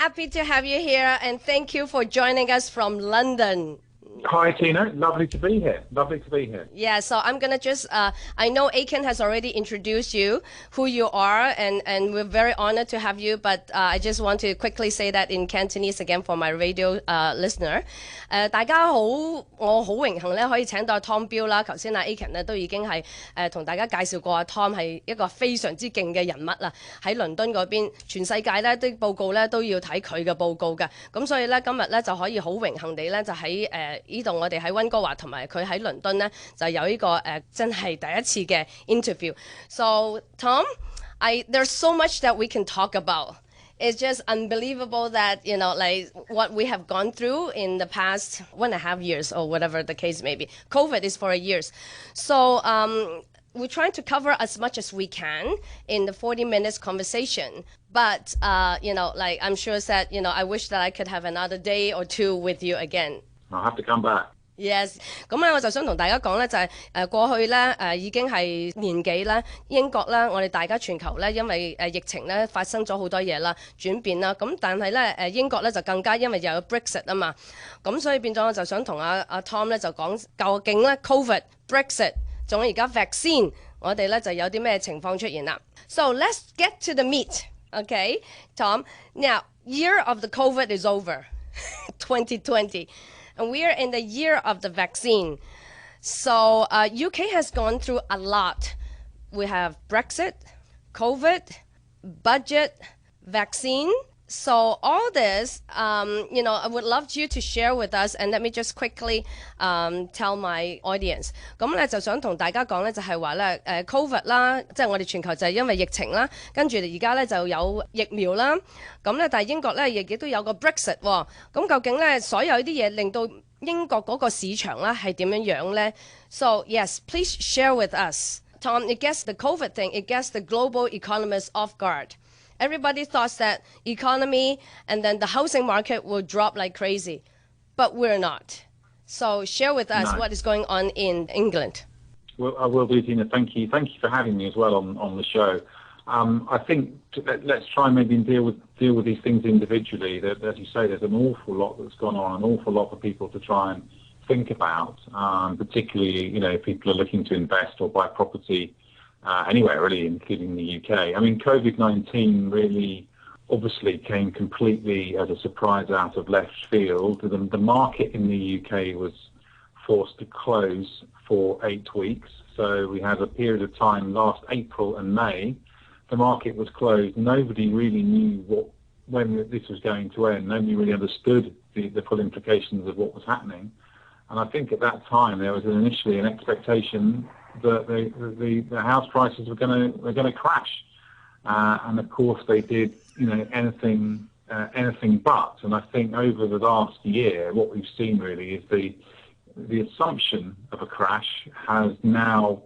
happy to have you here, and thank you for joining us from London. Hi, Tina. Lovely to be here. Lovely to be here. Yeah, so I'm going to just, I know Aiken has already introduced you, who you are, and we're very honored to have you, but I just want to quickly say that in Cantonese again for my radio listener. 大家好，我好榮幸咧可以請到Tom Bill啦。頭先Aiken 咧都已經係同大家介紹過Tom 係一個非常之勁嘅人物啦。喺倫敦嗰邊，全世界咧啲報告咧都要睇佢嘅報告嘅。咁所以咧今日咧就可以好榮幸地咧就喺呢度我哋喺溫哥華同埋佢喺倫敦咧就有呢個真係第一次嘅 interview。So Tom, there's so much that we can talk about. It's just unbelievable that, you know, like what we have gone through in the past 1.5 years or whatever the case may be. COVID is for years. So we're trying to cover as much as we can in the 40 minutes conversation. But, you know, like I'm sure that, you know, I wish that I could have another day or two with you again. I'll have to come back. Yes，咁咧我就想同大家講咧，就係過去咧已經係年幾啦，英國咧我哋大家全球咧因為疫情咧發生咗好多嘢啦，轉變啦，咁但係咧英國咧就更加因為又有 Brexit 啊嘛，咁所以變咗我就想同阿Tom 咧就講究竟咧 Covid、Brexit 仲有而家 vaccine， 我哋咧就有啲咩情況出現啦。So let's get to the meat, okay, Tom. Now, year of the Covid is over, 2020. And we are in the year of the vaccine. So UK has gone through a lot. We have Brexit, COVID, budget, vaccine. So all this, you know, I would love you to share with us. And let me just quickly tell my audience. 咁咧就想同大家講咧，就係話咧，COVID 啦，即係我哋全球就係因為疫情啦，跟住而家咧就有疫苗啦。咁咧，但係英國咧亦都有個 Brexit 喎。咁究竟咧所有呢啲嘢令到英國嗰個市場咧係點樣樣咧 ？So yes, please share with us, Tom. It gets the COVID thing. It gets the global economists off guard. Everybody thought that economy and then the housing market will drop like crazy, but we're not. So share with us what is going on in England. Well, I will do, Tina. Thank you. Thank you for having me as well on the show. I think let's try and maybe deal with these things individually. As you say, there's an awful lot that's gone on, an awful lot for people to try and think about, particularly, you know, if people are looking to invest or buy property anywhere, really, including the UK. I mean, COVID-19 really obviously came completely as a surprise out of left field. The market in the UK was forced to close for 8 weeks. So we had a period of time last April and May. The market was closed. Nobody really knew when this was going to end. Nobody really understood the full implications of what was happening. And I think at that time there was initially an expectation that the house prices were going to crash. And of course they did, you know, anything but. And I think over the last year, what we've seen really is the assumption of a crash has now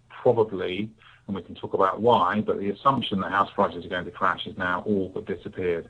probably, and we can talk about why, but the assumption that house prices are going to crash has now all but disappeared.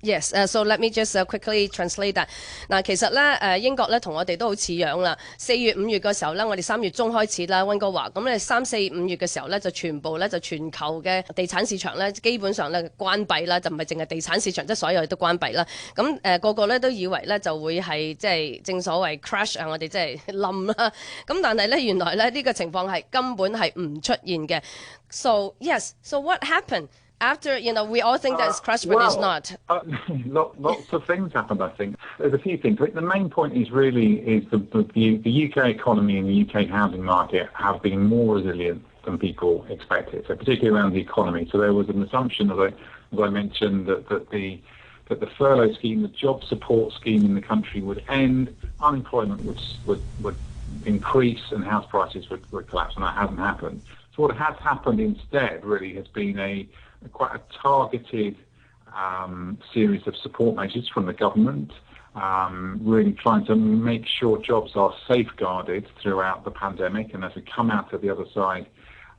Yes, so let me just quickly translate that. 嗱，其實咧英國咧同我哋都好似樣啦。4月、5月嘅時候咧，我哋3月中開始啦，溫哥華。咁咧3、4、5月嘅時候咧，就全部咧就全球嘅地產市場咧，基本上咧關閉啦，就唔係淨係地產市場，即係所有嘢都關閉啦。咁個個咧都以為咧就會係即係正所謂 crash 啊，我哋即係冧啦。咁但係咧原來咧呢個情況係根本係唔出現嘅。So yes, so what happened? After, you know, we all think that it's crushed, but it's not. Lots of things happened, I think. There's a few things. The main point is the UK economy and the UK housing market have been more resilient than people expected, so particularly around the economy. So there was an assumption, as I mentioned, that the furlough scheme, the job support scheme in the country would end, unemployment would increase, and house prices would collapse, and that hasn't happened. So what has happened instead really has been quite a targeted series of support measures from the government, really trying to make sure jobs are safeguarded throughout the pandemic, and as we come out of the other side,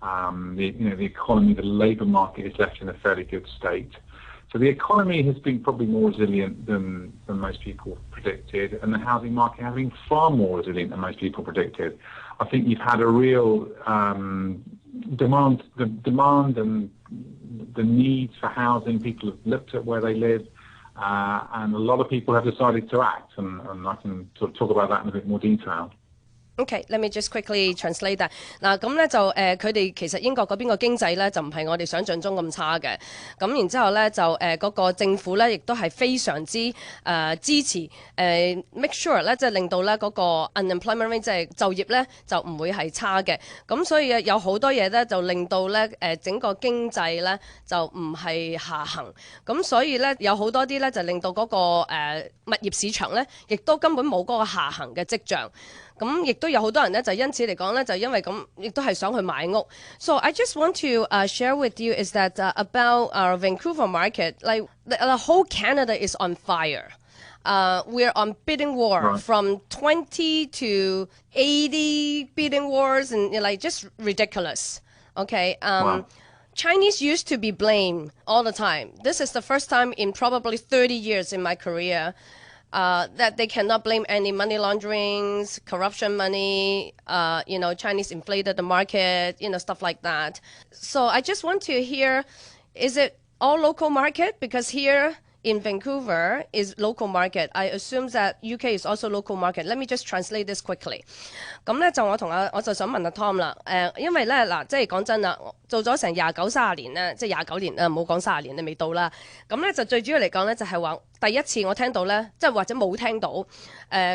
the economy, the labour market is left in a fairly good state. So the economy has been probably more resilient than most people predicted, and the housing market has been far more resilient than most people predicted. I think you've had a real demand and the needs for housing. People have looked at where they live, and a lot of people have decided to act, and I can sort of talk about that in a bit more detail. Okay, let me just quickly translate that.嗱，咁咧就佢哋其實英國嗰邊個經濟咧就唔係我哋想象中咁差嘅。咁然之後咧就嗰個政府咧亦都係非常之支持make sure 咧即係令到咧嗰個 unemployment rate 即係就業咧就唔會係差嘅。咁所以有好多嘢咧就令到咧整個經濟咧就唔係下行。咁所以咧有好多啲咧就令到嗰個物業市場咧亦都根本冇嗰個下行嘅跡象。咁亦都有好多人咧，就因此嚟講咧，就因為咁，亦都係想去買屋。So I just want to share with you is that about our Vancouver market, like the whole Canada is on fire. We're on bidding war from 20 to 80 bidding wars, and like just ridiculous. Okay. Wow. Chinese used to be blamed all the time. This is the first time in probably 30 years in my career. That they cannot blame any money launderings, corruption money, Chinese inflated the market, stuff like that. So I just want to hear, is it all local market? Because here in Vancouver is local market. I assume that UK is also local market. Let me just translate this quickly. 咁咧就我就想問阿 Tom 啦，因為咧嗱，即係講真啦，做咗成29-30年咧，即係29年啦，唔好講30年你未到啦。咁咧就最主要嚟講咧，就係話第一次我聽到咧，即係或者冇聽到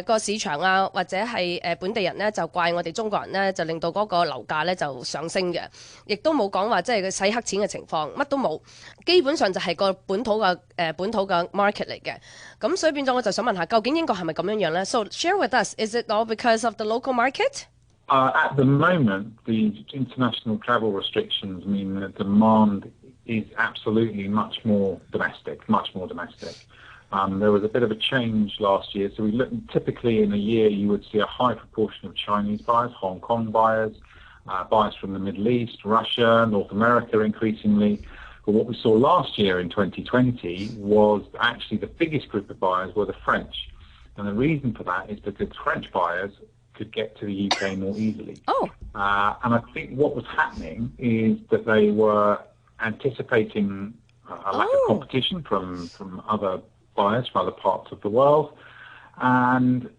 個市場啊，或者係本地人咧就怪我哋中國人咧，就令到嗰個樓價咧就上升嘅，亦都冇講話即係佢洗黑錢嘅情況，乜都冇，基本上就係個本土嘅 market 嚟嘅。咁所以變咗我就想問下，究竟英國係咪咁樣樣咧 ？So share with us, is it all because of the local market? At the moment, the international travel restrictions mean that demand is absolutely much more domestic. There was a bit of a change last year. So we look, typically in a year, you would see a high proportion of Chinese buyers, Hong Kong buyers, buyers from the Middle East, Russia, North America increasingly. But what we saw last year in 2020 was actually the biggest group of buyers were the French. And the reason for that is because French buyers could get to the UK more easily. Oh. And I think what was happening is that they were anticipating a lack of competition from other buyers from other parts of the world. And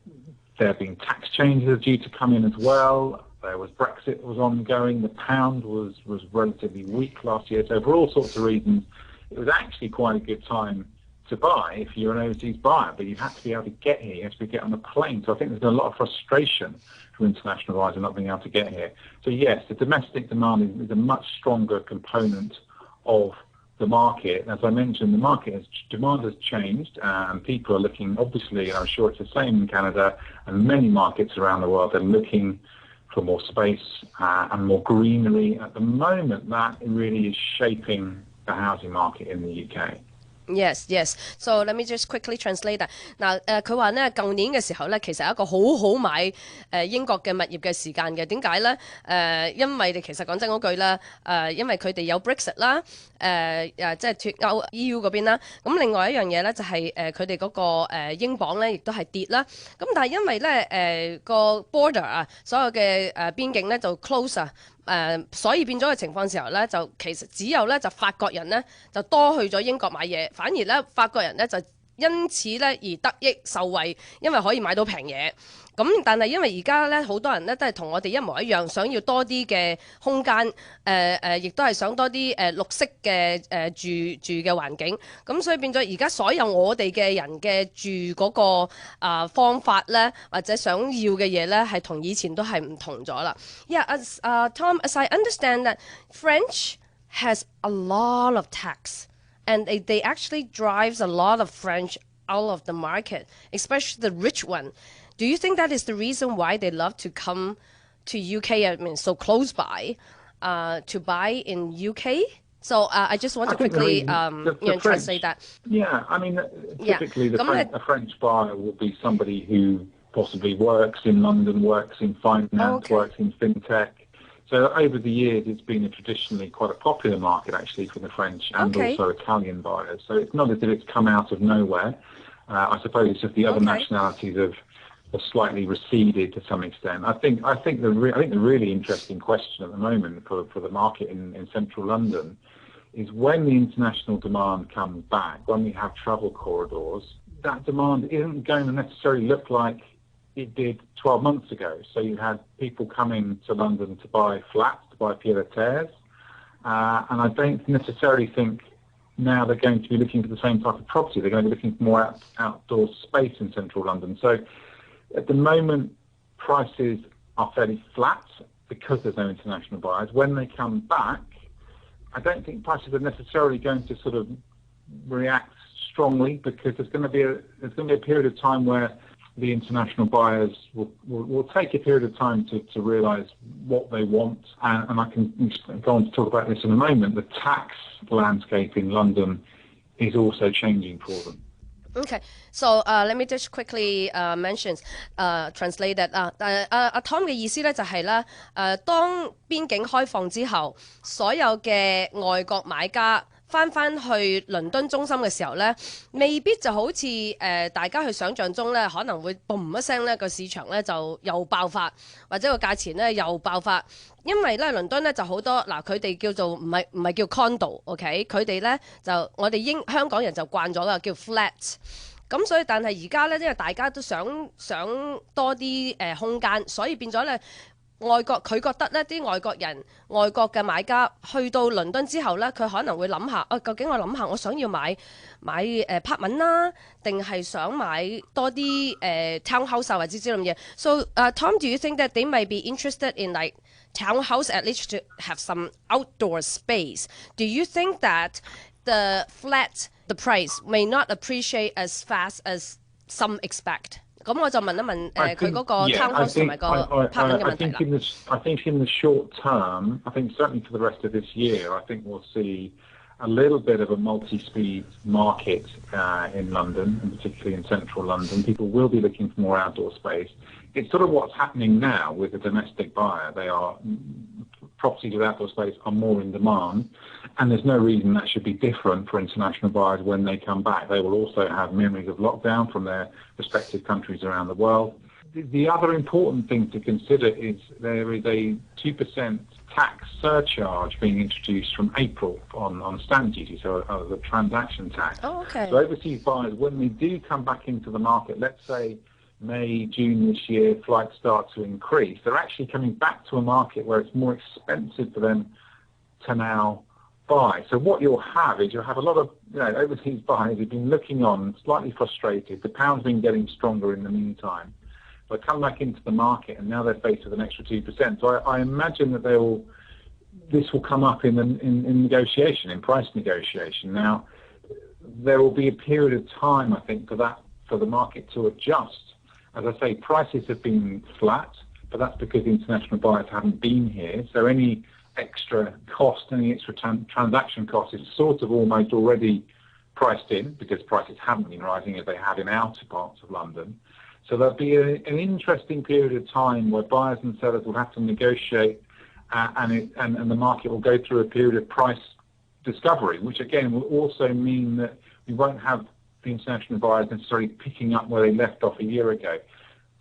there have been tax changes due to come in as well. There was Brexit was ongoing. The pound was relatively weak last year. So for all sorts of reasons, it was actually quite a good time to buy if you're an overseas buyer, but you have to be able to get here. You have to get on a plane. So I think there's a lot of frustration for international buyers not being able to get here. So yes, the domestic demand is a much stronger component of the market. As I mentioned, demand has changed, and people are looking, obviously, and I'm sure it's the same in Canada and many markets around the world, they're looking for more space and more greenery. At the moment, that really is shaping the housing market in the UK. Yes, yes. So let me just quickly translate that. 嗱，佢話咧，舊年嘅時候咧，其實係一個好好買英國嘅物業嘅時間嘅。點解咧？因為其實講真嗰句啦，因為佢哋有 Brexit 啦，即係脫歐 EU 嗰邊啦。咁另外一樣嘢咧就係佢哋嗰個英鎊咧，亦都係跌啦。咁但係因為咧個 border 啊，所有嘅邊境咧就 close 啊。所以變咗嘅情況時候咧，就其實只有咧就法國人咧就多去咗英國買嘢，反而咧法國人咧就因此咧而得益受惠，因為可以買到平嘢。咁但係因為而家咧好多人咧都係同我哋一模一樣，想要多啲嘅空間，亦都係想多啲綠色嘅住嘅環境。咁所以變咗而家所有我哋嘅人嘅住嗰個方法咧，或者想要嘅嘢咧，係同以前都係唔同咗啦。Yeah, as Tom, as I understand that French has a lot of tax, and they actually drives a lot of French out of the market, especially the rich one. Do you think that is the reason why they love to come to UK? I mean, so close by, to buy in UK. So I just want to quickly translate that. Yeah, I mean, typically a French buyer will be somebody who possibly works in London, works in finance, works in fintech. So over the years, it's been traditionally quite a popular market actually for the French and also Italian buyers. So it's not as if it's come out of nowhere. I suppose it's just the other nationalities have slightly receded to some extent. I think the really interesting question at the moment for the market in central London is when the international demand comes back, when we have travel corridors, that demand isn't going to necessarily look like it did 12 months ago. So you had people coming to London to buy flats, to buy pied-à-terres, and I don't necessarily think now they're going to be looking for the same type of property. They're going to be looking for more outdoor space in central London. So at the moment, prices are fairly flat because there's no international buyers. When they come back, I don't think prices are necessarily going to sort of react strongly, because there's going to be a period of time where the international buyers will take a period of time to realise what they want. And I can go on to talk about this in a moment. The tax landscape in London is also changing for them. Okay, so let me just quickly translate that. Tom 嘅意思咧就係咧，當邊境開放之後，所有嘅外國買家翻去倫敦中心嘅時候咧，未必就好似大家去想象中咧，可能會嘣一聲咧個市場咧就又爆發，或者個價錢咧又爆發。因為咧倫敦咧就好多嗱，佢哋叫做唔係叫 condo，OK？ 佢哋咧就我哋香港人就慣咗啦，叫 flat。咁所以但係而家咧，因為大家都想多啲空間，所以變咗咧佢覺得咧啲外國人、外國嘅買家去到倫敦之後咧，佢可能會諗下，究竟我諗下，我想要買apartment 啦，定係想買多啲townhouse 啊或者之類咁嘢。So Tom, do you think that they might be interested in like townhouse at least to have some outdoor space? Do you think that the price may not appreciate as fast as some expect? 咁我就問一問佢嗰個 townhouse 同埋個 apartment 嘅問題啦。I think in the short term, I think certainly for the rest of this year, I think we'll see a little bit of a multi-speed market in London, and particularly in central London. People will be looking for more outdoor space. It's sort of what's happening now with the domestic buyer. Properties with outdoor space are more in demand, and there's no reason that should be different for international buyers when they come back. They will also have memories of lockdown from their respective countries around the world. The other important thing to consider is there is a 2% tax surcharge being introduced from April on stamp duty, so the transaction tax. Oh, okay. So overseas buyers, when they do come back into the market, let's say May, June this year, flights start to increase, they're actually coming back to a market where it's more expensive for them to now buy. So what you'll have is a lot of overseas buyers who've been looking on, slightly frustrated. The pound's been getting stronger in the meantime. They come back into the market, and now they're faced with an extra 2%. So I imagine that this will come up in negotiation, in price negotiation. Now, there will be a period of time, I think, for the market to adjust. As I say, prices have been flat, but that's because international buyers haven't been here. So any extra cost, any extra transaction cost is sort of almost already priced in, because prices haven't been rising as they have in outer parts of London. So there'll be an interesting period of time where buyers and sellers will have to negotiate, and the market will go through a period of price discovery, which again will also mean that we won't have the international buyers necessarily picking up where they left off a year ago.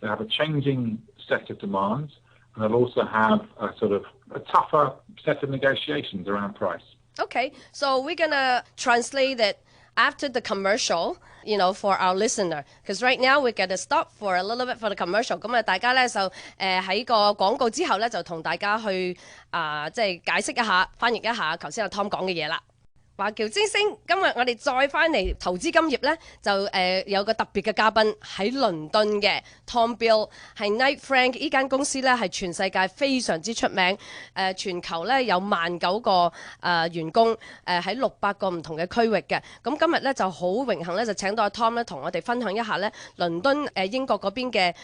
They'll have a changing set of demands, and they'll also have a sort of a tougher set of negotiations around price. Okay, so we're gonna translate it after the commercial, for our listener. Because right now we're gonna stop for a little bit for the commercial. 咁大家咧就喺個廣告之後咧就同大家去即係解釋一下、翻譯一下頭先阿 Tom 講嘅嘢啦。華僑之星，今日我哋再翻嚟投資金業咧，就有個特別嘅嘉賓喺倫敦嘅 Tom Bill， 係 Knight Frank 呢間公司咧係全世界非常之出名，全球咧有19000個員工，喺600個唔同嘅區域嘅。咁今日咧就好榮幸咧就請到阿 Tom 咧同我哋分享一下咧倫敦英國嗰邊嘅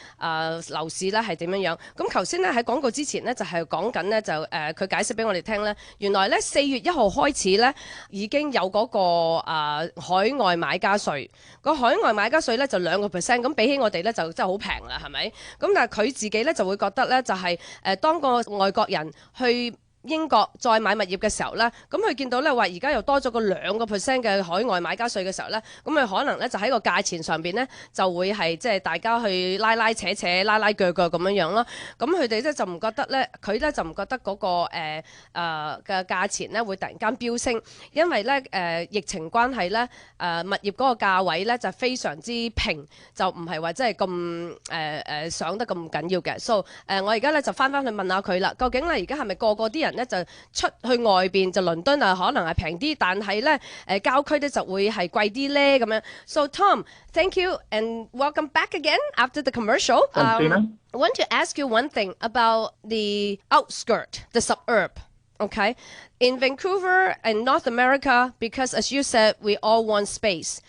樓市咧係點樣樣。咁頭先咧喺廣告之前咧就係講緊咧就佢解釋俾我哋聽咧，原來咧4月1號開始咧已經有嗰個海外買家稅，個海外買家稅咧就2%，咁比起我哋咧就真係好平啦，係咪？咁但係佢自己咧就會覺得咧就係當個外國人去英國再買物業嘅時候咧，咁佢見到咧話而家又多咗個2% 嘅海外買家稅嘅時候咧，咁佢可能咧就喺個價錢上邊咧就會係即係大家去拉拉扯扯、拉拉鋸鋸咁樣咯。咁佢哋咧就唔覺得咧，佢咧就唔覺得嗰個嘅價錢咧會突然間飆升，因為咧疫情關係咧物業嗰個價位咧就非常之平，就唔係話即係咁上得咁緊要嘅。So 我而家咧就翻去問下佢啦，究竟咧而家係咪個啲人咧就出去外邊就倫敦啊，可能係平啲，但係咧郊區咧就會係貴啲咧咁樣。So Tom, thank you and welcome back again after the commercial. Tina. I want to ask you one thing about the outskirt, the suburb. Okay, in Vancouver and North America, because as you said, we all want space.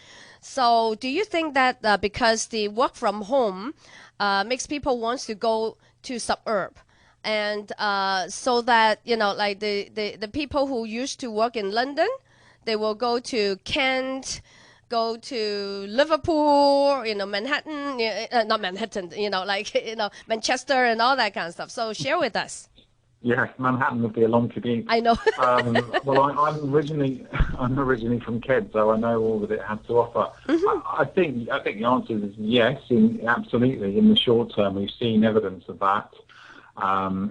So do you think that because the work from home makes people want to go to suburb? And so that, you know, like the people who used to work in London, they will go to Kent, go to Liverpool, you know, Manhattan, not Manhattan, you know, like, you know, Manchester and all that kind of stuff. So share with us. Yes, Manhattan would be a long commute. I know. Well, I'm originally from Kent, so I know all that it has to offer. I think the answer is yes, absolutely. In the short term, we've seen evidence of that.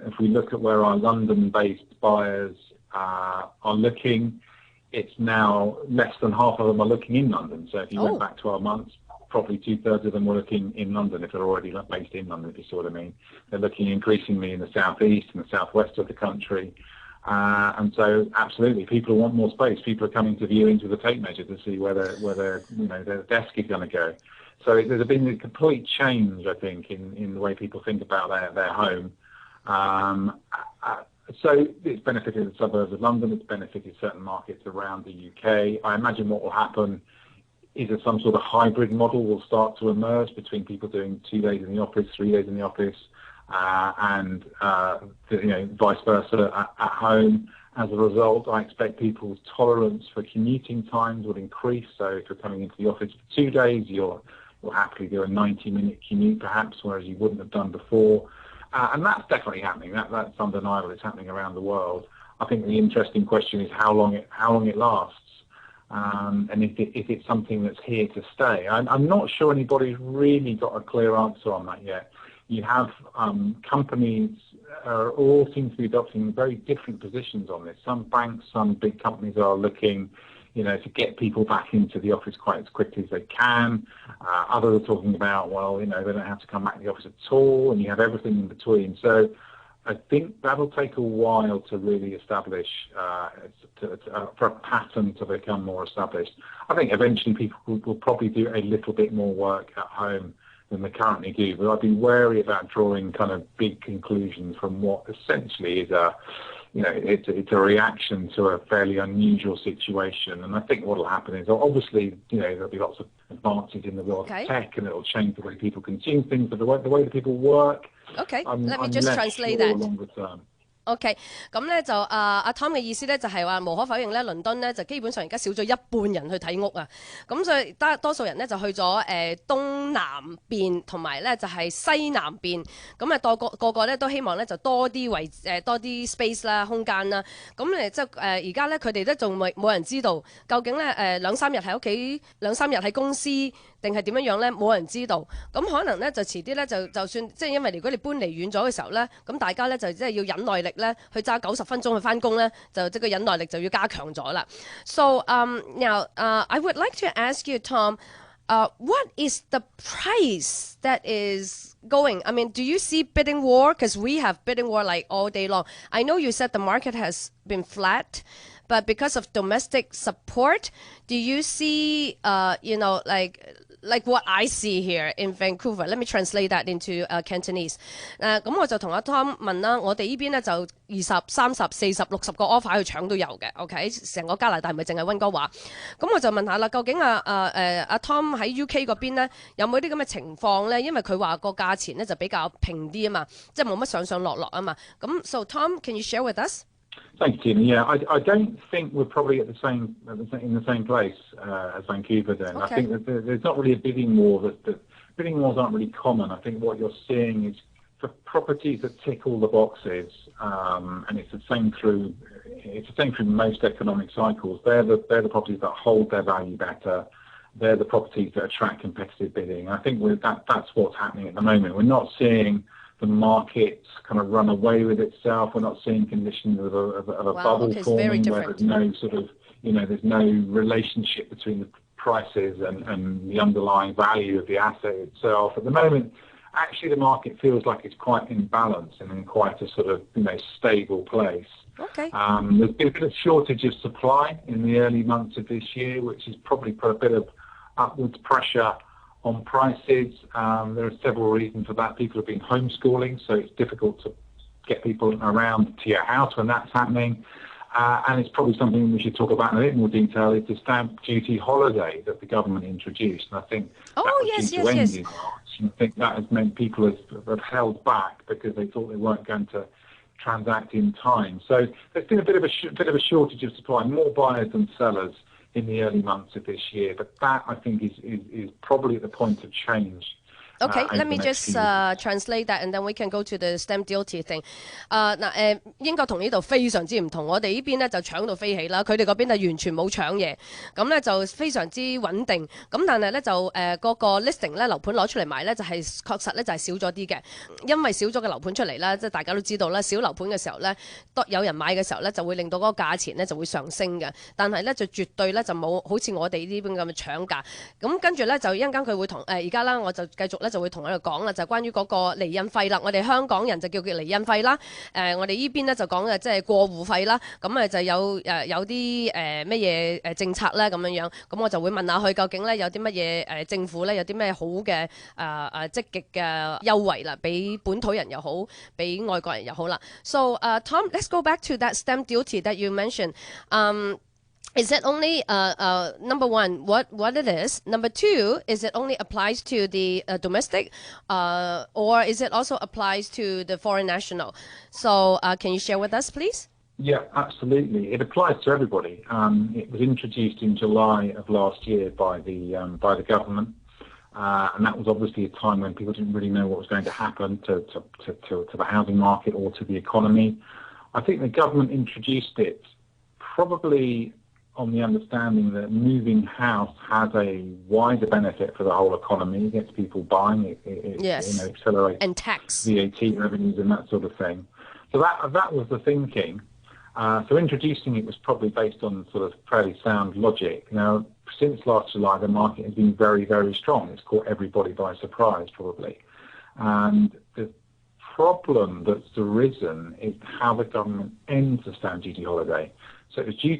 If we look at where our London-based buyers are looking, it's now less than half of them are looking in London. So if you went back 12 months, probably 2/3 of them were looking in London if they're already based in London, if you see what I mean. They're looking increasingly in the southeast and the southwest of the country. And so absolutely, people want more space. People are coming to viewings with a tape measure to see where their desk is going to go. So there's been a complete change, I think, in the way people think about their home. So it's benefited the suburbs of London, it's benefited certain markets around the UK. I imagine what will happen is that some sort of hybrid model will start to emerge between people doing 2 days in the office, 3 days in the office, and vice versa at home. As a result, I expect people's tolerance for commuting times will increase. So if you're coming into the office for 2 days, you'll happily do a 90-minute commute perhaps, whereas you wouldn't have done before. And that's definitely happening. That's undeniable. It's happening around the world. I think the interesting question is how long it lasts, and if it's something that's here to stay. I'm not sure anybody's really got a clear answer on that yet. You have companies all seem to be adopting very different positions on this. Some banks, some big companies are looking, to get people back into the office quite as quickly as they can. Others are talking about, they don't have to come back to the office at all, and you have everything in between. So I think that'll take a while to really establish, for a pattern to become more established. I think eventually people will probably do a little bit more work at home than they currently do, but I'd be wary about drawing kind of big conclusions from what essentially is it's a reaction to a fairly unusual situation. And I think what will happen is, obviously, there'll be lots of advances in the world of tech, and it'll change the way people consume things, but the way that people work. Okay, let me just translate that. Longer term. OK， 咁咧就阿 Tom 嘅意思咧就係話無可否認咧，倫敦咧就基本上而家少咗一半人去睇屋啊，咁所以多數人咧就去咗東南邊同埋咧就係西南邊，咁個個咧都希望咧就多啲多啲 space 啦空間啦，咁即係而家咧佢哋咧仲冇人知道究竟咧2-3日喺屋企2-3日喺公司定係點樣咧，冇人知道，咁可能咧就遲啲咧就算即係因為如果你搬離遠咗嘅時候咧，咁大家咧就即係要忍耐力咧去揸90分鐘去返工咧，就即係個忍耐力就要加強咗啦。So now I would like to ask you, Tom, what is the price that is going? I mean, do you see bidding war? Because we have bidding war like all day long. I know you said the market has been flat, but because of domestic support, do you see, like what I see here in Vancouver? Let me translate that into Cantonese. 咁我就同阿 Tom 問啦，我哋呢邊咧就20、30、40、60個 offer 去搶都有嘅 ，OK？ 成個加拿大唔係淨係溫哥華。咁我就問下啦，究竟阿Tom 喺 UK 嗰邊咧有冇啲咁嘅情況咧？因為佢話個價錢咧就比較平啲啊嘛，即係冇乜上上落落啊嘛。咁 So Tom, can you share with us? Thanks, Tina. Yeah, I don't think we're probably in the same place as Vancouver. Then I think that there's not really a bidding war. That bidding wars aren't really common. I think what you're seeing is for properties that tick all the boxes, and it's the same through most economic cycles. They're the properties that hold their value better. They're the properties that attract competitive bidding. I think that's what's happening at the moment. We're not seeing the market kind of run away with itself. We're not seeing conditions of a bubble forming where there's no sort of, there's no relationship between the prices and the underlying value of the asset itself. At the moment, actually the market feels like it's quite in balance and in quite a sort of, stable place. Okay. There's been a bit of shortage of supply in the early months of this year, which has probably put a bit of upwards pressure on prices. There are several reasons for that. People have been homeschooling, so it's difficult to get people around to your house when that's happening. And it's probably something we should talk about in a bit more detail, is the stamp duty holiday that the government introduced. And I think that was due to end in March. And I think that has meant people have held back because they thought they weren't going to transact in time. So there's been a bit of a shortage of supply, more buyers than sellers in the early months of this year. But that, I think, is probably at the point of change. Okay, let me just translate that, and then we can go to the stamp duty thing. 英國同呢度非常之唔同，我哋呢邊咧就搶到飛起啦，佢哋嗰邊係完全冇搶嘢，咁咧就非常之穩定。咁但係咧就嗰個 listing 咧樓盤攞出嚟賣咧就係確實咧就係少咗啲嘅，因為少咗嘅樓盤出嚟啦，即係大家都知道啦，少樓盤嘅時候咧，當有人買嘅時候咧就會令到嗰個價錢咧就會上升嘅，但係咧就絕對咧就冇好似我哋呢邊咁嘅搶價。咁跟住咧就一陣間佢會同而家啦，我就繼續咧。就會同佢哋講啦，就關於嗰個離印費啦。我哋香港人就叫離印費啦。我哋呢邊咧就講嘅即係過戶費啦。咁就有啲乜嘢政策咧咁樣。咁我就會問下佢究竟咧有啲乜嘢政府咧有啲咩好嘅積極嘅優惠啦，俾本土人又好，俾外國人又好啦。So Tom, let's go back to that stamp duty that you mentioned. Is it only number one what it is? Number two, is it only applies to the domestic, or is it also applies to the foreign national? So can you share with us, please? Yeah, absolutely. It applies to everybody. It was introduced in July of last year by the government, and that was obviously a time when people didn't really know what was going to happen to the housing market or to the economy. I think the government introduced it probably on the understanding that moving house has a wider benefit for the whole economy. It gets people buying, it accelerates and tax VAT revenues and that sort of thing. So that was the thinking. So introducing it was probably based on sort of fairly sound logic. Now, since last July, the market has been very, very strong. It's caught everybody by surprise, probably. And the problem that's arisen is how the government ends the stamp duty holiday. So it was due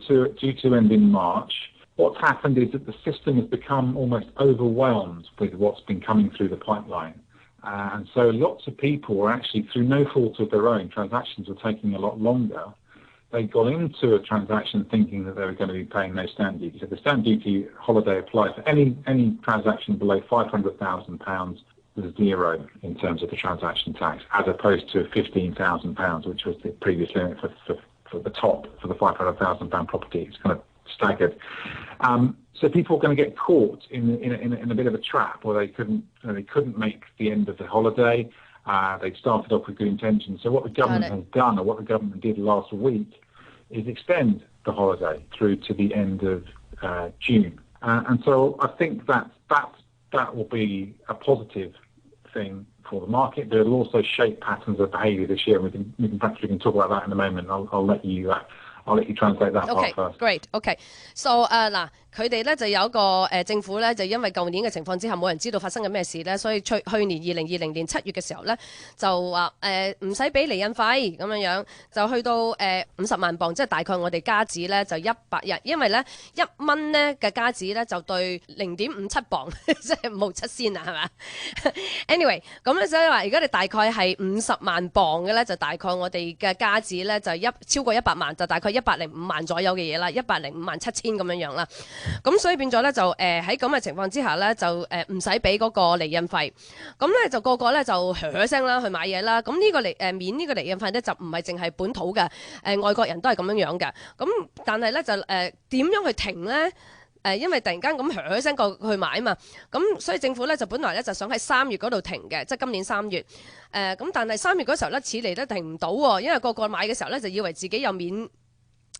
to end in March. What's happened is that the system has become almost overwhelmed with what's been coming through the pipeline. And so lots of people were actually, through no fault of their own, transactions were taking a lot longer. They got into a transaction thinking that they were going to be paying no stamp duty. So the stamp duty holiday applies to any transaction below £500,000 was zero in terms of the transaction tax, as opposed to £15,000, which was the previous limit for the top for the £500,000 property. It's kind of staggered. So people are going to get caught in a bit of a trap where they couldn't make the end of the holiday. They started off with good intentions. So what the government has done, or what the government did last week, is extend the holiday through to the end of June. And so I think that will be a positive thing for the market, but it'll also shape patterns of behaviour this year. We can talk about that in a moment. I'll let you translate that part first. Great. Okay. So 嗱，佢哋咧就有一個政府咧就因為舊年嘅情況之下冇人知道發生緊咩事咧，所以去年2020年7月嘅時候咧就話唔使俾離印費咁樣，就去到50萬磅，即係大概我哋加紙咧就100日，因為咧1蚊咧嘅加紙咧就對0.57磅，即係57仙啊，係咪？Anyway， 咁咧所以話，如果你大概係50萬磅嘅咧，就大概我哋嘅加紙咧就超過100萬，就大概105萬左右嘅嘢啦，105萬7千咁樣啦。咁所以變咗咧就喺咁嘅情況之下咧就唔使俾嗰個離印費，咁咧就個個咧就噓聲啦去買嘢啦。咁呢個免呢個離印費咧就唔係淨係本土嘅，外國人都係咁樣嘅。咁但係咧就點樣去停咧？因為突然間咁響聲過去買啊嘛，咁所以政府咧就本來咧就想喺3月嗰度停嘅，即係今年3月。咁但係3月嗰時候咧，似嚟都停唔到喎，因為個個買嘅時候咧就以為自己有免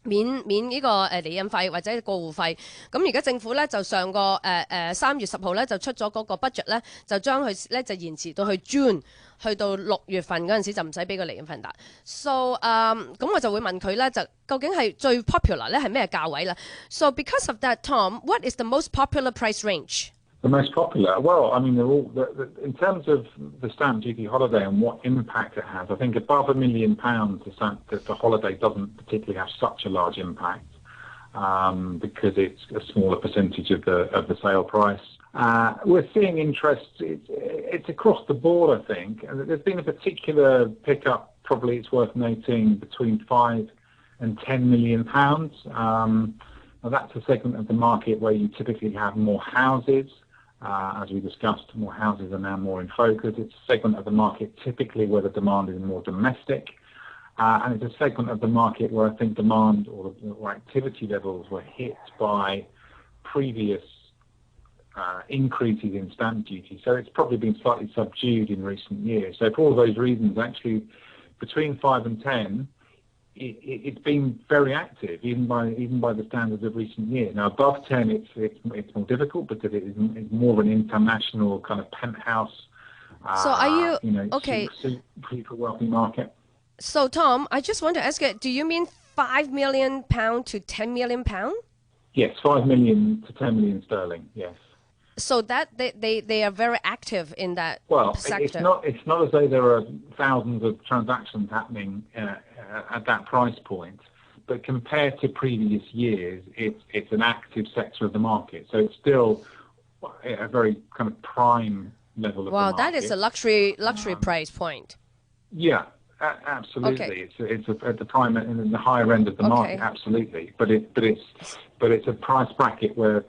呢個離印費或者過戶費。咁而家政府咧就上個3月10號咧就出咗嗰個 budget 咧，就將佢咧就延遲到去 June， 去到6月份嗰陣時就唔使俾個離印費啦。So 咁我就會問佢咧，就究竟係最 popular 咧係咩價位啦？ So because of that, Tom, what is the most popular price range? The most popular? Well, I mean, they're all, in terms of the stamp duty holiday and what impact it has, I think above £1 million, the holiday doesn't particularly have such a large impact because it's a smaller percentage of the sale price. We're seeing interest. It's across the board, I think. And there's been a particular pickup, probably it's worth noting, between £5 and £10 million. Now that's a segment of the market where you typically have more houses. As we discussed, more houses are now more in focus. It's a segment of the market typically where the demand is more domestic. And it's a segment of the market where I think demand or activity levels were hit by previous increases in stamp duty. So it's probably been slightly subdued in recent years. So for all those reasons, actually, between 5 and 10, it's been very active, even by the standards of recent years. Now, above 10, it's more difficult because it's more of an international kind of penthouse. So are you okay? Super wealthy market. So Tom, I just want to ask you: do you mean £5 million to £10 million? Yes, 5 million to 10 million sterling. Yes. So that they are very active in that sector. It's not as though there are thousands of transactions happening at that price point, but compared to previous years, it's an active sector of the market. So it's still a very kind of prime level of the market. Wow, that is a luxury price point. Yeah, absolutely. Okay. It's at the prime and the higher end of the market, absolutely. But it's a price bracket where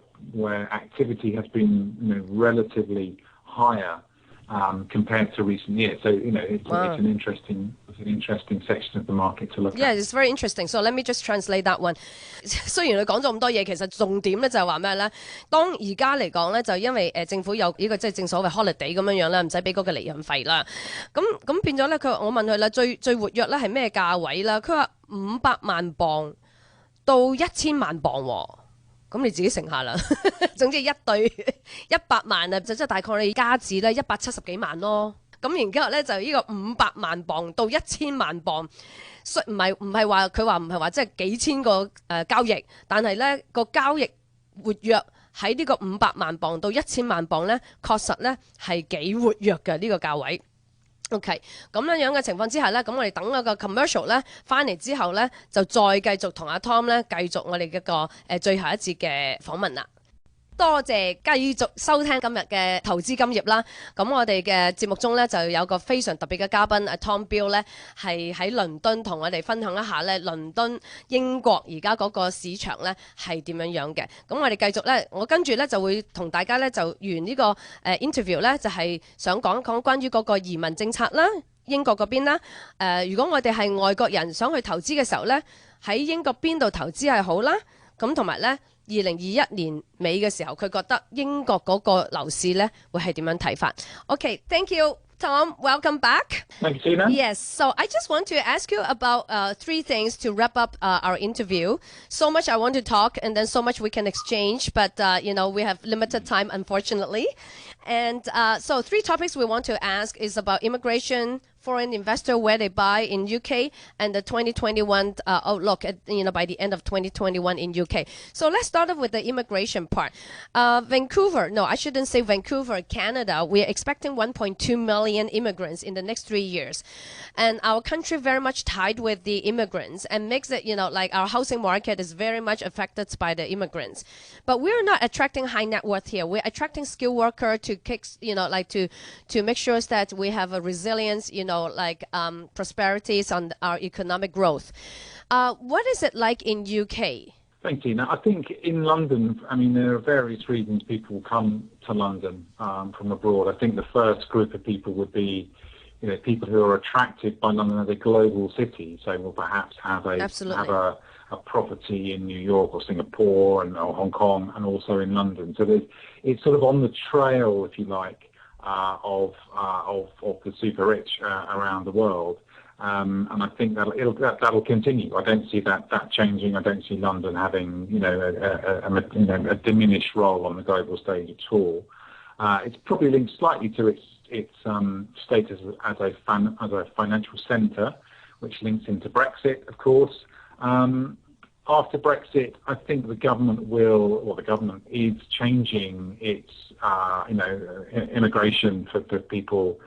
activity has been relatively higher compared to recent years. So it's an interesting section of the market to look at. Yeah, it's very interesting. So let me just translate that one. 雖然佢講咗咁多嘢，其實重點咧就係話咩咧？當而家嚟講咧，就因為政府有呢個即係正所謂 holiday 咁樣啦，唔使俾嗰個離印費啦。咁變咗咧，我問佢啦，最活躍咧係咩價位啦？佢話500萬磅到1000萬磅喎。咁你自己乘下啦，總之一對100萬啊，就即係大概你加紙咧170幾萬咯。咁然之後咧就呢個500萬磅到1000萬磅，唔係話佢話唔係話即係幾千個交易，但係咧個交易活躍喺呢個500萬磅到1000萬磅咧，確實咧係幾活躍嘅呢個價位。OK， 咁樣嘅情況之下咧，咁我哋等嗰個 commercial 咧翻嚟之後咧，就再繼續同阿 Tom 咧繼續我哋嗰個最後一節嘅訪問啦。多謝繼續收聽今日嘅投資金業啦。咁我哋嘅節目中咧就有個非常特別嘅嘉賓阿 Tom Bill 咧，係喺倫敦同我哋分享一下咧倫敦英國而家嗰個市場咧係點樣樣嘅。咁我哋繼續咧，我跟住咧就會同大家咧就完呢個interview 咧，就係想講關於嗰個移民政策啦，英國嗰邊啦。如果我哋係外國人想去投資嘅時候咧，喺英國邊度投資係好啦。咁同埋咧。2021年尾嘅時候，佢覺得英國嗰個樓市咧會係點樣睇法 ？Okay, thank you, Tom. Welcome back. Thank you, Tina. Yes. So I just want to ask you about 3 things to wrap up our interview. So much I want to talk, and then so much we can exchange, but we have limited time, unfortunately. And so 3 topics we want to ask is about immigration, foreign investor, where they buy in UK, and the 2021 outlook by the end of 2021 in UK. So let's start off with the immigration part. Vancouver, no, I shouldn't say Vancouver, Canada. We're expecting 1.2 million immigrants in the next 3 years. And our country very much tied with the immigrants and makes it, like our housing market is very much affected by the immigrants. But we're not attracting high net worth here. We're attracting skilled worker to to make sure that we have a resilience, prosperities on our economic growth. What is it like in UK? Thanks, Tina. I think in London, there are various reasons people come to London from abroad. I think the first group of people would be, people who are attracted by London as a global city, so will perhaps have a property in New York or Singapore or Hong Kong, and also in London. So it's sort of on the trail, if you like, of the super rich around the world. And I think that'll continue. I don't see that changing. I don't see London having a diminished role on the global stage at all. It's probably linked slightly to its status as a financial centre, which links into Brexit, of course. After Brexit, I think the government is changing its immigration for people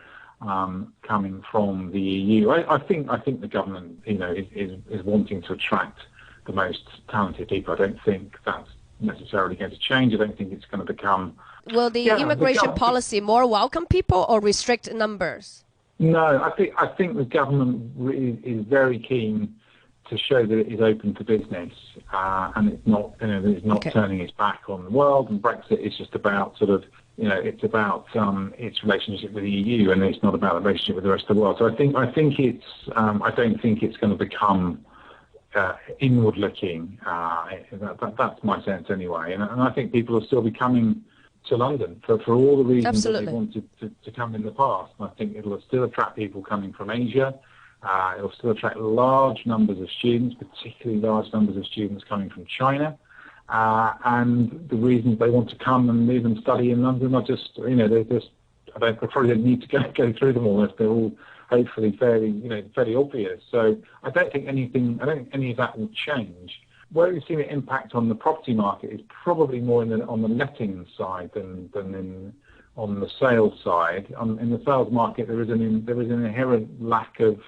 coming from the EU. I think the government is wanting to attract the most talented people. I don't think that's necessarily going to change. I don't think it's going to become. Will the immigration policy more welcome people or restrict numbers? No, I think the government is very keen to show that it is open to business, and it's not turning its back on the world. And Brexit is just about it's about its relationship with the EU, and it's not about the relationship with the rest of the world. So I think it's I don't think it's going to become inward-looking. That's my sense anyway, and I think people will still be coming to London for all the reasons that they wanted to come in the past. And I think it'll still attract people coming from Asia. It'll still attract large numbers of students, particularly large numbers of students coming from China. And the reasons they want to come and live and study in London are just, I probably don't need to go through them all. They're all hopefully fairly obvious. So I don't think any of that will change. Where we've seen an impact on the property market is probably more on the letting side than on the sales side. In the sales market, there is an inherent lack of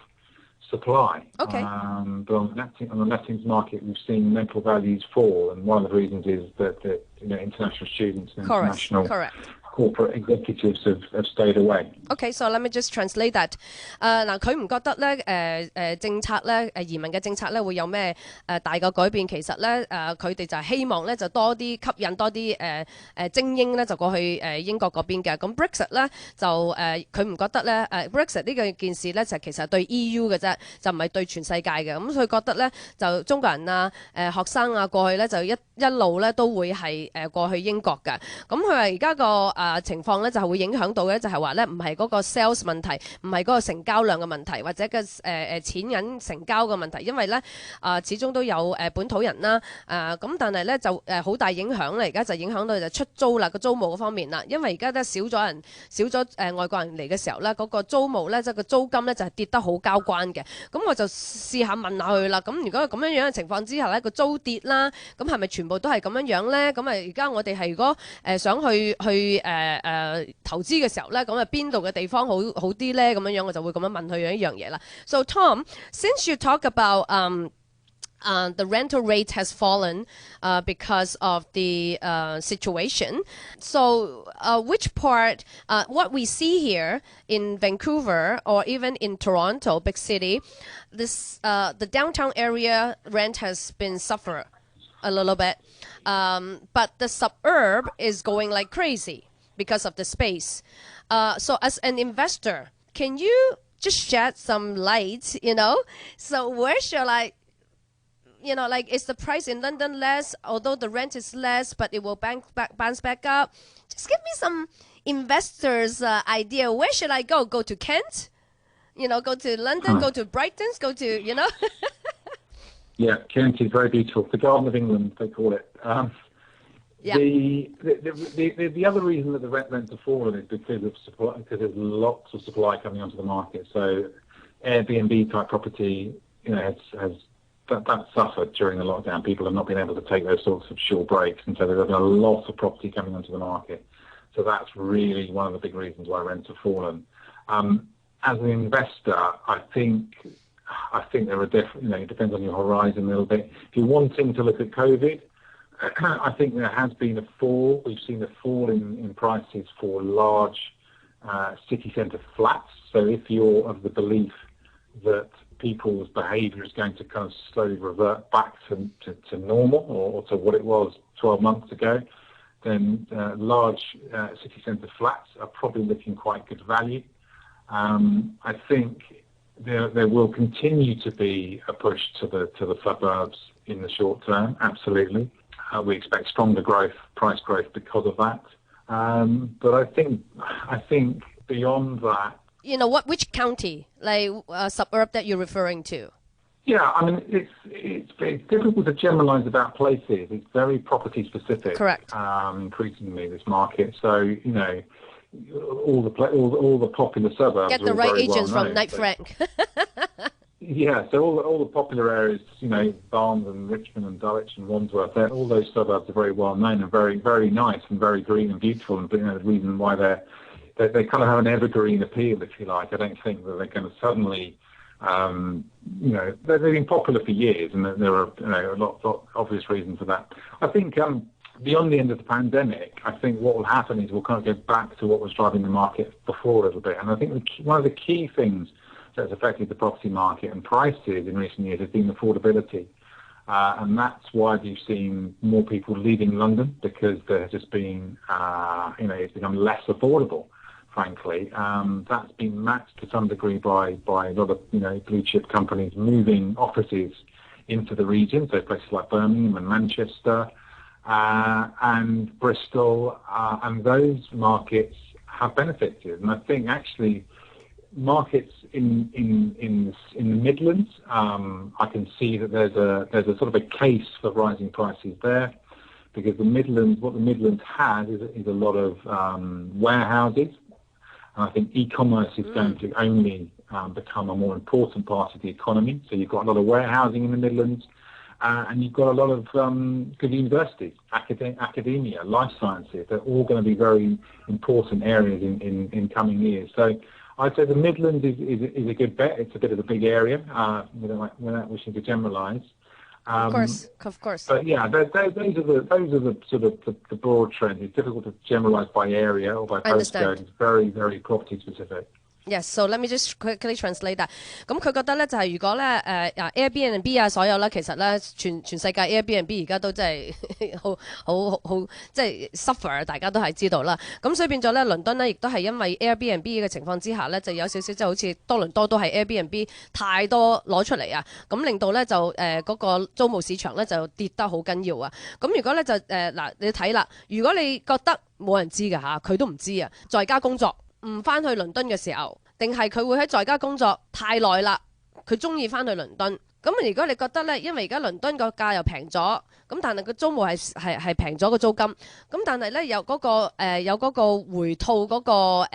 supply. Okay. But on the lettings market, we've seen rental values fall, and one of the reasons is that international students and international corporate executives have stayed away. Okay, so let me just translate that. 嗱，佢唔覺得咧政策咧移民嘅政策咧會有咩大嘅改變？其實咧佢哋就係希望咧就多啲吸引多啲精英咧就過去英國嗰邊嘅。咁 Brexit 咧就佢唔覺得咧Brexit 呢件事咧就其實係對 EU 嘅啫，就唔係對全世界嘅。咁佢覺得咧就中國人啊學生啊過去咧就一路咧都會係過去英國嘅。咁佢話而家個情況咧就係會影響到咧，就係話咧唔係嗰個 sales 問題，唔係嗰個成交量嘅問題，或者嘅錢銀成交嘅問題，因為咧始終都有本土人啦，咁但係咧就好大影響啦，而家就影響到就出租啦，個租務嗰方面啦，因為而家咧少咗外國人嚟嘅時候咧，嗰個租務咧即係個租金咧就係跌得好交關嘅。咁我就試下問下佢啦。咁如果咁樣嘅情況之下咧，個租跌啦，咁係咪全部都係咁樣咧？咁而家我哋係如果想去投資嘅時候咧，咁邊度嘅地方好啲咧？咁樣我就會咁樣問佢一樣嘢啦。So Tom, since you talk about the rental rate has fallen because of the situation. So which part, what we see here in Vancouver or even in Toronto, big city, the downtown area rent has been suffer a little bit, but the suburb is going like crazy because of the space. So as an investor, can you just shed some light, So where shall I, is the price in London less, although the rent is less, but it will bounce back up? Just give me some investors' idea. Where should I go? Go to Kent? Go to London, go to Brighton, go to, Yeah, Kent is very beautiful. The Garden of England, they call it. Yeah. The other reason that the rents have fallen is because of supply, because there's lots of supply coming onto the market. So Airbnb type property, has that suffered during the lockdown. People have not been able to take those sorts of short breaks, and so there's been a lot of property coming onto the market. So that's really one of the big reasons why rents have fallen. As an investor, I think there are different. It depends on your horizon a little bit. If you're wanting to look at COVID, I think there has been a fall. We've seen a fall in prices for large city centre flats. So if you're of the belief that people's behaviour is going to kind of slowly revert back to normal or to what it was 12 months ago, then large city centre flats are probably looking quite good value. I think there will continue to be a push to the suburbs in the short term. Absolutely, we expect stronger growth, price growth because of that. But I think beyond that, which county, like suburb that you're referring to? Yeah, I mean, it's difficult to generalise about places. It's very property specific. Correct. Increasingly, this market. So all the popular suburbs Get the are right very agents well from known. Knight Frank. Yeah, so all the popular areas, Barnes and Richmond and Dulwich and Wandsworth, all those suburbs are very well known and very, very nice and very green and beautiful. And the reason why they kind of have an evergreen appeal, if you like. I don't think that they're going to suddenly. They've been popular for years, and there are a lot of obvious reasons for that. I think beyond the end of the pandemic, I think what will happen is we'll kind of go back to what was driving the market before a little bit. And I think one of the key things that's affected the property market and prices in recent years has been affordability. And that's why you've seen more people leaving London, because there has just been, it's become less affordable. Frankly, that's been matched to some degree by a lot of blue chip companies moving offices into the region, so places like Birmingham and Manchester and Bristol, and those markets have benefited. And I think actually markets in the Midlands, I can see that there's a sort of a case for rising prices there, because what the Midlands has is a lot of warehouses. I think e-commerce is going to only become a more important part of the economy. So you've got a lot of warehousing in the Midlands, and you've got a lot of good universities, academia, life sciences. They're all going to be very important areas in coming years. So I'd say the Midlands is a good bet. It's a bit of a big area, without wishing to generalise. Of course. But yeah, those are the sort of the broad trends. It's difficult to generalise by area or by postcode. It's very, very property specific. Yes, so let me just quickly translate that. 咁佢覺得咧就係如果咧Airbnb 啊所有咧其實咧全世界 Airbnb 而家都真係好即係 suffer， 大家都係知道啦。咁所以變咗咧倫敦咧亦都係因為 Airbnb 嘅情況之下咧就有少少即係好似多倫多都係 Airbnb 太多攞出嚟啊，咁令到咧就嗰個租務市場咧就跌得好緊要啊。咁如果咧就嗱你睇啦，如果你覺得冇人知㗎嚇，佢都唔知啊，在家工作。唔翻去倫敦嘅時候，定係佢會喺在家工作太耐啦，佢中意翻去倫敦。咁如果你覺得咧，因為而家倫敦個價又平咗，咁但係個租務係平咗個租金，咁但係咧有嗰個回吐嗰個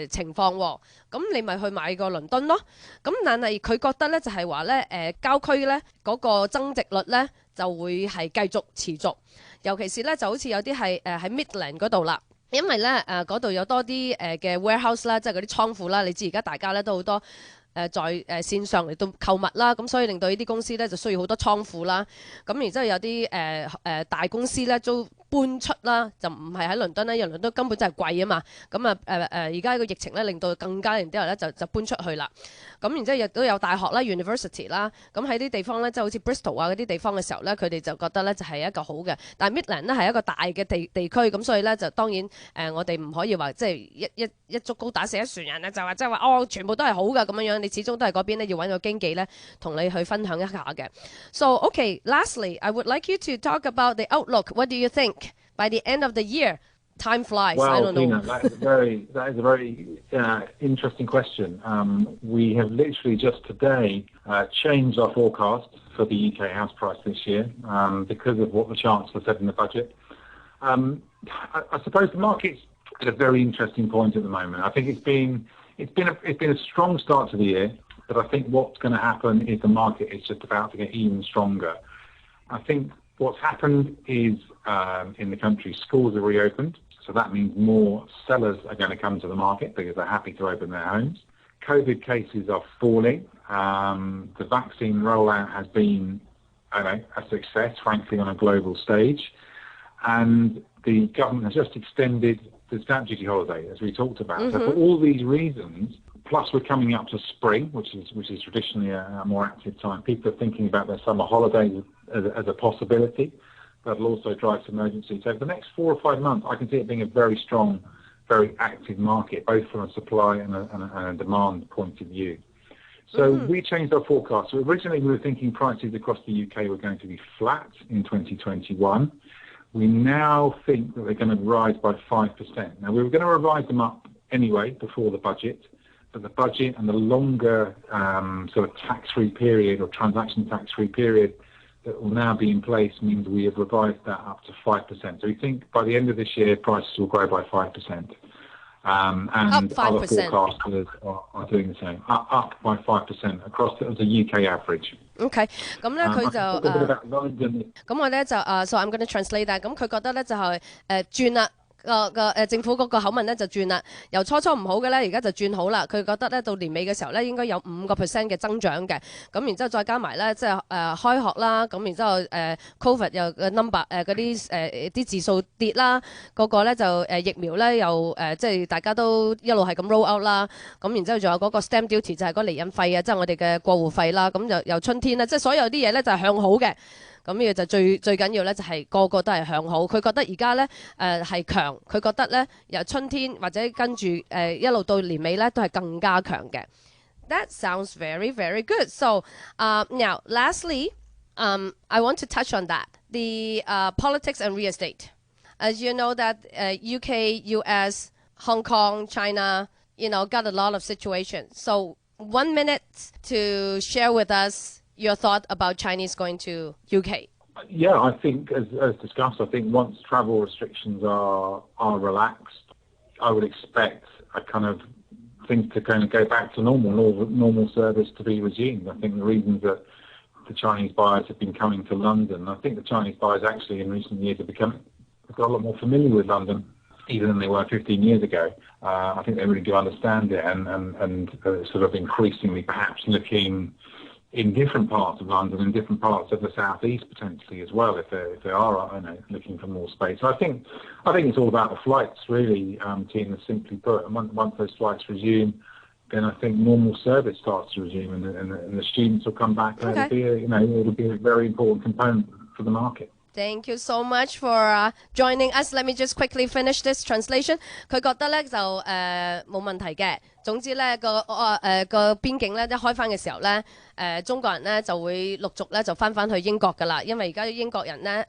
情況喎，咁你咪去買個倫敦咯。咁但係佢覺得咧就係話咧郊區咧嗰個增值率咧就會係繼續持續，尤其是咧就好似有啲係喺 Midland 嗰度啦。因為咧嗰度有多啲嘅 warehouse 啦，即係嗰啲倉庫啦。你知而家大家咧都好多在線上嚟到購物啦，咁所以令到呢啲公司咧就需要好多倉庫啦。咁然之後有啲大公司咧都搬出啦，就唔係喺倫敦啦，因為倫敦根本就係貴啊嘛。咁而家個疫情咧令到更加然之後咧就搬出去啦。咁然之後亦都有大學啦 university 啦，咁喺啲地方咧即係好似 Bristol 啊嗰啲地方嘅時候咧，佢哋就覺得咧就係一個好嘅。但係 Midland 咧係一個大嘅地區，咁所以咧就當然我哋唔可以話即係一竹篙打死一船人啊，就話即係話全部都係好㗎咁樣樣，你始終都係嗰邊咧要揾個經紀咧同你去分享一下嘅。So lastly, I would like you to talk about the outlook. What do you think by the end of the year? Time flies. Well, I don't know. Tina, that is a very interesting question. We have literally just today changed our forecast for the UK house price this year because of what the Chancellor said in the budget. I suppose the market's at a very interesting point at the moment. I think it's been a strong start to the year, but I think what's going to happen is the market is just about to get even stronger. I think what's happened is in the country, schools are reopened, so that means more sellers are going to come to the market because they're happy to open their homes. COVID cases are falling. The vaccine rollout has been a success, frankly, on a global stage. And the government has just extended the stamp duty holiday, as we talked about. So for all these reasons, plus we're coming up to spring, which is traditionally a more active time, people are thinking about their summer holidays as a possibility. That'll also drive some urgency. So for the next 4 or 5 months, I can see it being a very strong very active market, both from a supply and a demand point of view. So we changed our forecast. So originally we were thinking prices across the UK were going to be flat in 2021. We now think that they're going to rise by 5%. Now, we were going to revise them up anyway before the budget, but the budget and the longer sort of tax-free period or transaction tax-free period that will now be in place means we have revised that up to 5%. So we think by the end of this year, prices will grow by 5%. And other forecasters are doing the same, up by 5% across the UK average. OK， 咁咧佢就咁我咧就so I'm going to translate that。咁佢覺得咧就係轉啦。政府嗰個口吻咧就轉啦，由初初唔好嘅咧，而家就轉好啦。佢覺得咧到年尾嘅時候咧應該有5% 嘅增長嘅，咁然之後再加埋咧即係開學啦，咁然之後Covid 又嘅 number 嗰啲啲字數跌啦，個咧就疫苗咧又即係大家都一路係咁 roll out 啦，咁然之後仲有嗰個 stamp duty 就係嗰離印費啊，即係我哋嘅過戶費啦，咁又春天啦，即係所有啲嘢咧就係向好嘅。咁呢個就最緊要咧，就係個個都係向好。佢覺得而家咧係強，佢覺得咧由春天或者跟住一路到年尾咧都係更加強嘅。That sounds very very good. So now, lastly, I want to touch on that the politics and real estate. As you know that UK, US, Hong Kong, China, got a lot of situations. So 1 minute to share with us your thought about Chinese going to UK. Yeah, I think as discussed, I think once travel restrictions are relaxed, I would expect a kind of things to kind of go back to normal service to be resumed. I think the reasons that the Chinese buyers have been coming to London, I think the Chinese buyers actually in recent years have got a lot more familiar with London even than they were 15 years ago. I think they really do understand it and sort of increasingly perhaps looking in different parts of London, in different parts of the southeast potentially as well, if they are looking for more space. So I think it's all about the flights really, Tina, simply put. And once those flights resume, then I think normal service starts to resume, and the students will come back. And it'll be a very important component for the market. Thank you so much for joining us. Let me just quickly finish this translation. 佢覺得咧就冇問題嘅。總之咧個邊境咧一開翻嘅時候咧，中國人咧就會陸續咧就翻去英國㗎啦。因為而家英國人咧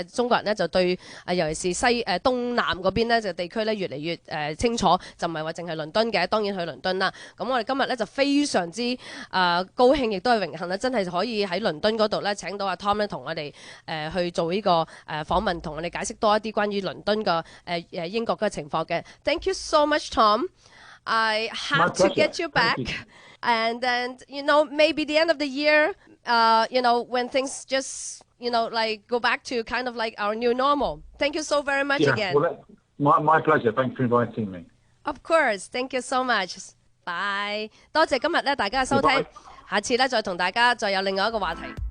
中國人咧就對尤其是東南嗰邊咧就地區咧越嚟越清楚，就唔係話淨係倫敦嘅，當然去倫敦啦。咁我哋今日咧就非常之高興，亦都係榮幸咧，真係可以喺倫敦嗰度咧請到阿 Tom 咧同我哋去做呢個訪問，同我哋解釋多一啲關於倫敦嘅英國嘅情況嘅。Thank you so much, Tom. I have to get you back, and then maybe the end of the year, when things just like go back to kind of like our new normal. Thank you so very much again. Well, my pleasure. Thanks for inviting me. Of course, thank you so much. Bye. 多謝今日咧大家嘅收聽，下次咧再同大家再有另外一個話題。